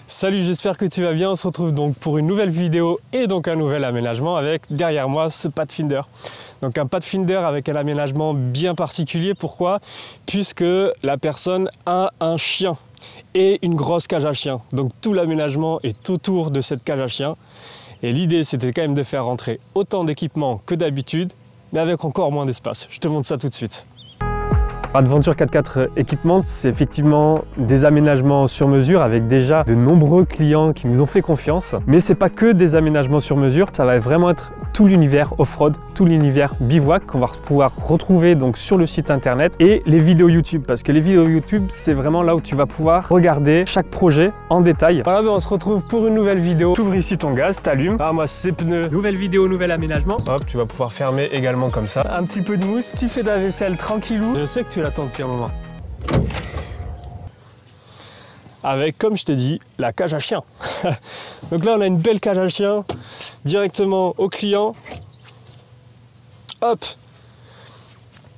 Salut, j'espère que tu vas bien. On se retrouve donc pour une nouvelle vidéo et donc un nouvel aménagement avec derrière moi ce Pathfinder. Donc un Pathfinder avec un aménagement bien particulier. Pourquoi? Puisque la personne a un chien et une grosse cage à chien. Donc tout l'aménagement est autour de cette cage à chien. Et l'idée, c'était quand même de faire rentrer autant d'équipements que d'habitude, mais avec encore moins d'espace. Je te montre ça tout de suite. Adventure 4x4 Equipment, c'est effectivement des aménagements sur mesure avec déjà de nombreux clients qui nous ont fait confiance. Mais c'est pas que des aménagements sur mesure, ça va vraiment être tout l'univers off-road, tout l'univers bivouac qu'on va pouvoir retrouver donc sur le site internet et les vidéos YouTube. Parce que les vidéos YouTube, c'est vraiment là où tu vas pouvoir regarder chaque projet en détail. Voilà, ben on se retrouve pour une nouvelle vidéo. Tu ouvres ici ton gaz, t'allumes. Ah, moi, c'est pneus. Nouvelle vidéo, nouvel aménagement. Hop, tu vas pouvoir fermer également comme ça. Un petit peu de mousse, tu fais de la vaisselle tranquillou. Je sais que tu l'attends depuis un moment. Avec, comme je t'ai dit, la cage à chien. Donc là, on a une belle cage à chien directement au client. Hop,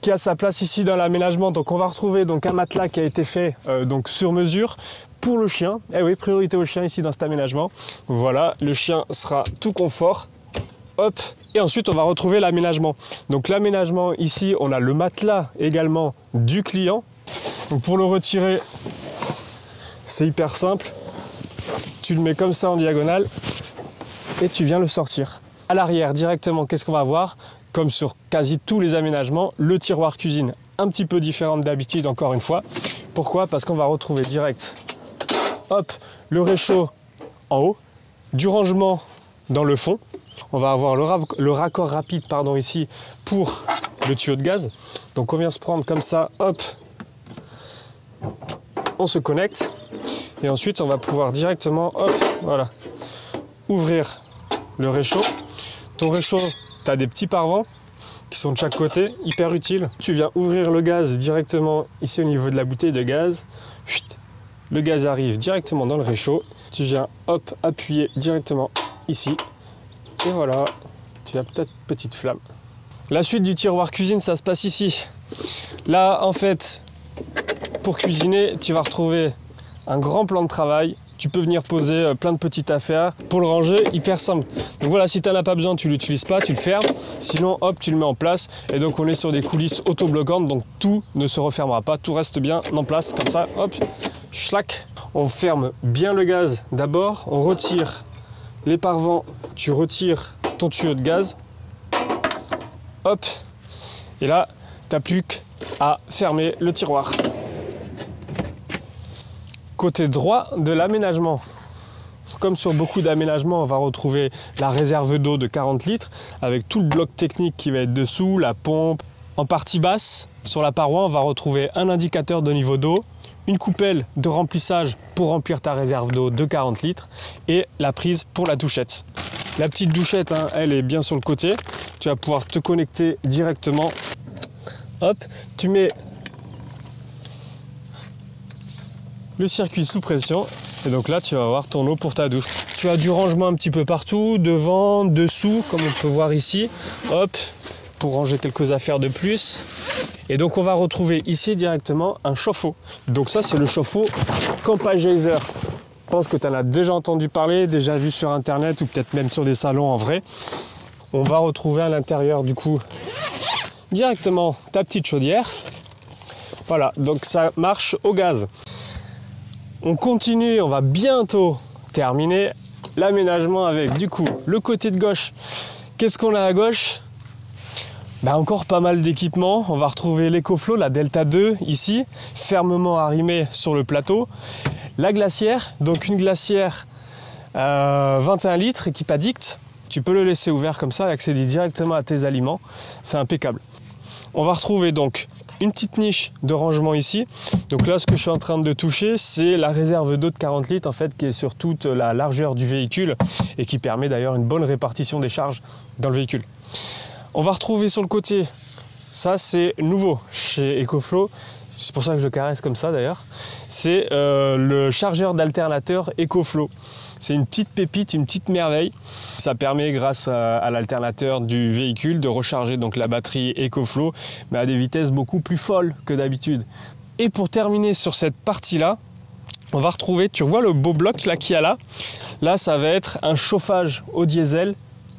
qui a sa place ici dans l'aménagement. Donc on va retrouver donc un matelas qui a été fait donc sur mesure pour le chien. Eh oui, priorité au chien ici dans cet aménagement. Voilà, le chien sera tout confort. Hop, et ensuite on va retrouver l'aménagement. Donc l'aménagement ici, on a le matelas également du client. Donc pour le retirer, c'est hyper simple. Tu le mets comme ça en diagonale et tu viens le sortir. À l'arrière directement, qu'est-ce qu'on va avoir? Comme sur quasi tous les aménagements, le tiroir cuisine un petit peu différent d'habitude encore une fois. Pourquoi? Parce qu'on va retrouver direct, hop, le réchaud en haut, du rangement dans le fond. On va avoir le raccord rapide ici pour le tuyau de gaz. Donc on vient se prendre comme ça, hop, on se connecte et ensuite on va pouvoir directement, hop, voilà, ouvrir le réchaud. Ton réchaud, tu as des petits pare-vents qui sont de chaque côté, hyper utile. Tu viens ouvrir le gaz directement ici au niveau de la bouteille de gaz. Le gaz arrive directement dans le réchaud. Tu viens, hop, appuyer directement ici. Et voilà, tu as peut-être une petite flamme. La suite du tiroir cuisine, ça se passe ici. Là, en fait, pour cuisiner, tu vas retrouver un grand plan de travail. Tu peux venir poser plein de petites affaires. Pour le ranger, hyper simple. Donc voilà, si tu n'en as pas besoin, tu ne l'utilises pas, tu le fermes. Sinon, hop, tu le mets en place. Et donc, on est sur des coulisses auto-bloquantes. Donc, tout ne se refermera pas. Tout reste bien en place, comme ça. Hop, schlac. On ferme bien le gaz d'abord. On retire les pare-vents. Tu retires ton tuyau de gaz. Hop. Et là, tu n'as plus qu'à fermer le tiroir. Côté droit de l'aménagement, comme sur beaucoup d'aménagements, on va retrouver la réserve d'eau de 40 litres avec tout le bloc technique qui va être dessous, la pompe. En partie basse, sur la paroi, on va retrouver un indicateur de niveau d'eau, une coupelle de remplissage pour remplir ta réserve d'eau de 40 litres et la prise pour la douchette. La petite douchette, hein, elle est bien sur le côté. Tu vas pouvoir te connecter directement. Hop, tu mets le circuit sous pression et donc là tu vas avoir ton eau pour ta douche. Tu as du rangement un petit peu partout, devant, dessous, comme on peut voir ici. Hop, pour ranger quelques affaires de plus. Et donc on va retrouver ici directement un chauffe-eau. Donc ça c'est le chauffe-eau Campa Geyser. Je pense que tu en as déjà entendu parler, déjà vu sur internet ou peut-être même sur des salons en vrai. On va retrouver à l'intérieur du coup directement ta petite chaudière. Voilà, donc ça marche au gaz. On continue, on va bientôt terminer l'aménagement avec du coup le côté de gauche. Qu'est-ce qu'on a à gauche? Encore pas mal d'équipements. On va retrouver l'EcoFlow, la Delta 2 ici, fermement arrimée sur le plateau. La glacière, donc une glacière 21 litres équipe Addict. Tu peux le laisser ouvert comme ça et accéder directement à tes aliments. C'est impeccable. On va retrouver donc une petite niche de rangement ici. Donc là, ce que je suis en train de toucher, c'est la réserve d'eau de 40 litres en fait, qui est sur toute la largeur du véhicule et qui permet d'ailleurs une bonne répartition des charges dans le véhicule. On va retrouver sur le côté, ça c'est nouveau chez EcoFlow, c'est pour ça que je le caresse comme ça d'ailleurs, c'est le chargeur d'alternateur EcoFlow. C'est une petite pépite, une petite merveille. Ça permet, grâce à l'alternateur du véhicule, de recharger donc la batterie EcoFlow, mais à des vitesses beaucoup plus folles que d'habitude. Et pour terminer sur cette partie-là, on va retrouver, tu vois le beau bloc là qu'il y a là? Là, ça va être un chauffage au diesel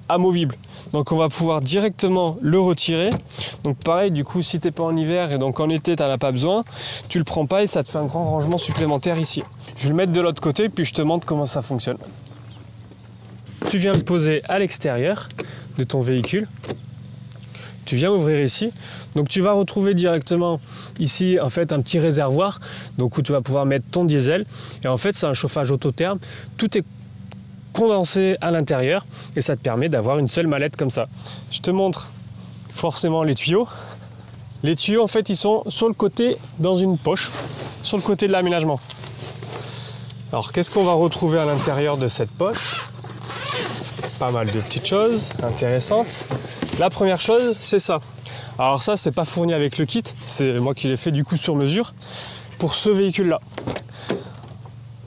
amovible. Donc on va pouvoir directement le retirer. Donc pareil, du coup, si tu n'es pas en hiver et donc en été, tu n'en as pas besoin, tu le prends pas et ça te fait un grand rangement supplémentaire ici. Je vais le mettre de l'autre côté, puis je te montre comment ça fonctionne. Tu viens le poser à l'extérieur de ton véhicule. Tu viens ouvrir ici, donc tu vas retrouver directement ici en fait un petit réservoir, donc où tu vas pouvoir mettre ton diesel. Et en fait c'est un chauffage autotherme, tout est condensé à l'intérieur et ça te permet d'avoir une seule mallette comme ça. Je te montre forcément les tuyaux. Les tuyaux en fait ils sont sur le côté dans une poche, sur le côté de l'aménagement. Alors qu'est-ce qu'on va retrouver à l'intérieur de cette poche? Pas mal de petites choses intéressantes. La première chose, c'est ça. Alors ça, c'est pas fourni avec le kit, c'est moi qui l'ai fait du coup sur mesure pour ce véhicule-là.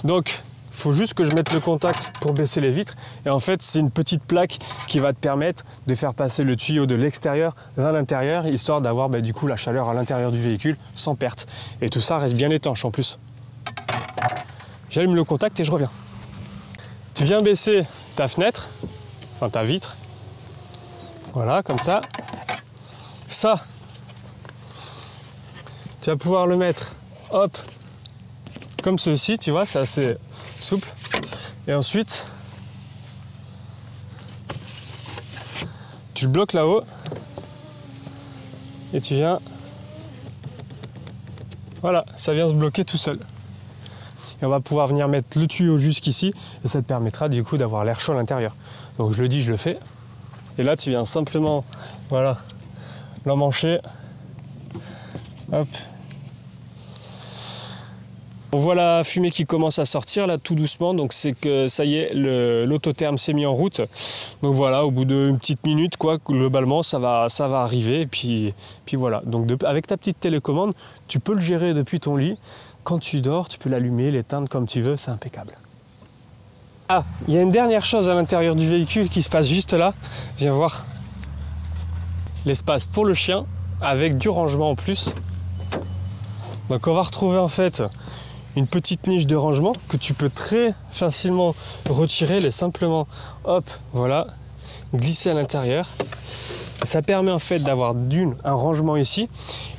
Donc, il faut juste que je mette le contact pour baisser les vitres. Et en fait, c'est une petite plaque qui va te permettre de faire passer le tuyau de l'extérieur vers l'intérieur, histoire d'avoir du coup la chaleur à l'intérieur du véhicule sans perte. Et tout ça reste bien étanche en plus. J'allume le contact et je reviens. Tu viens baisser ta fenêtre, enfin ta vitre. Voilà, comme ça. Ça, tu vas pouvoir le mettre, hop, comme ceci, tu vois, c'est assez souple. Et ensuite, tu le bloques là-haut et tu viens, voilà, ça vient se bloquer tout seul. Et on va pouvoir venir mettre le tuyau jusqu'ici et ça te permettra du coup d'avoir l'air chaud à l'intérieur. Donc je le dis, je le fais. Et là, tu viens simplement, voilà, l'emmancher. Hop. On voit la fumée qui commence à sortir là tout doucement, donc c'est que ça y est, l'autotherme s'est mis en route. Donc voilà, au bout d'une petite minute, quoi, globalement, ça va arriver. Et puis voilà. Donc avec ta petite télécommande, tu peux le gérer depuis ton lit. Quand tu dors, tu peux l'allumer, l'éteindre comme tu veux, c'est impeccable. Ah, il y a une dernière chose à l'intérieur du véhicule qui se passe juste là. Viens voir l'espace pour le chien avec du rangement en plus. Donc on va retrouver en fait une petite niche de rangement que tu peux très facilement retirer, les simplement, hop, voilà, glisser à l'intérieur. Ça permet en fait d'avoir d'une un rangement ici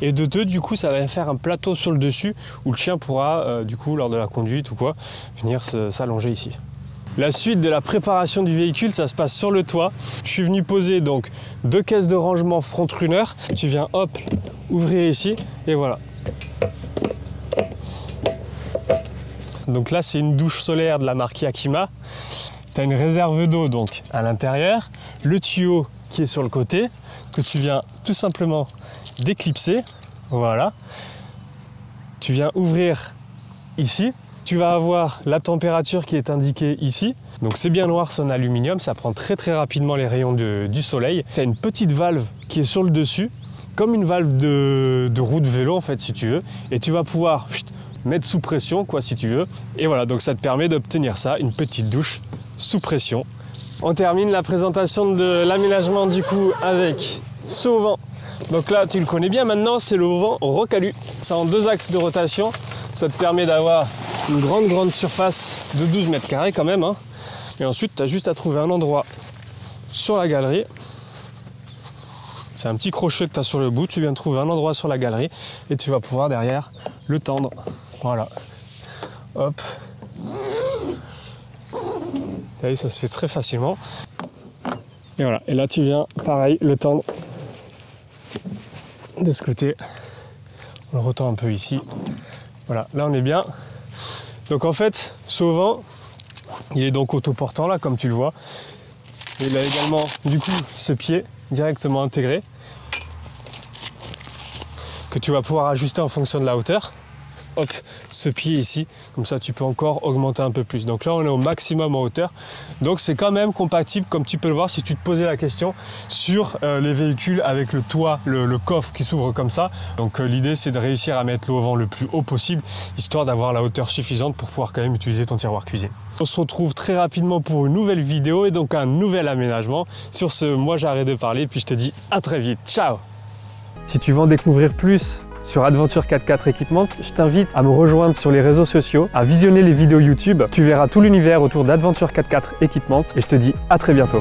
et de deux du coup ça va faire un plateau sur le dessus où le chien pourra du coup lors de la conduite ou quoi venir s'allonger ici. La suite de la préparation du véhicule, ça se passe sur le toit. Je suis venu poser donc 2 caisses de rangement front runner. Tu viens hop ouvrir ici et voilà. Donc là c'est une douche solaire de la marque Yakima. Tu as une réserve d'eau donc à l'intérieur, le tuyau qui est sur le côté que tu viens tout simplement déclipser. Voilà. Tu viens ouvrir ici. Tu vas avoir la température qui est indiquée ici. Donc c'est bien noir, c'est en aluminium, ça prend très rapidement les rayons du soleil. Tu as une petite valve qui est sur le dessus, comme une valve de roue de vélo en fait si tu veux. Et tu vas pouvoir mettre sous pression quoi si tu veux. Et voilà, donc ça te permet d'obtenir ça, une petite douche sous pression. On termine la présentation de l'aménagement du coup avec ce auvent. Donc là tu le connais bien maintenant, c'est le auvent Rocalu. C'est en 2 axes de rotation, ça te permet d'avoir une grande surface de 12 mètres carrés quand même. Hein. Et ensuite, tu as juste à trouver un endroit sur la galerie. C'est un petit crochet que tu as sur le bout. Tu viens trouver un endroit sur la galerie et tu vas pouvoir derrière le tendre. Voilà. Hop. Vous voyez, ça se fait très facilement. Et voilà. Et là, tu viens, pareil, le tendre de ce côté. On le retend un peu ici. Voilà. Là, on est bien. Donc en fait, ce auvent, il est donc autoportant là, comme tu le vois. Et il a également, du coup, ce pied directement intégré que tu vas pouvoir ajuster en fonction de la hauteur. Hop, ce pied ici, comme ça tu peux encore augmenter un peu plus. Donc là on est au maximum en hauteur. Donc c'est quand même compatible, comme tu peux le voir si tu te posais la question, sur les véhicules avec le toit, le coffre qui s'ouvre comme ça. Donc l'idée c'est de réussir à mettre l'auvent le plus haut possible, histoire d'avoir la hauteur suffisante pour pouvoir quand même utiliser ton tiroir cuisine. On se retrouve très rapidement pour une nouvelle vidéo et donc un nouvel aménagement. Sur ce, moi j'arrête de parler, puis je te dis à très vite. Ciao! Si tu veux en découvrir plus sur Adventure 4x4 Equipment. Je t'invite à me rejoindre sur les réseaux sociaux, à visionner les vidéos YouTube. Tu verras tout l'univers autour d'Adventure 4x4 Equipment et je te dis à très bientôt.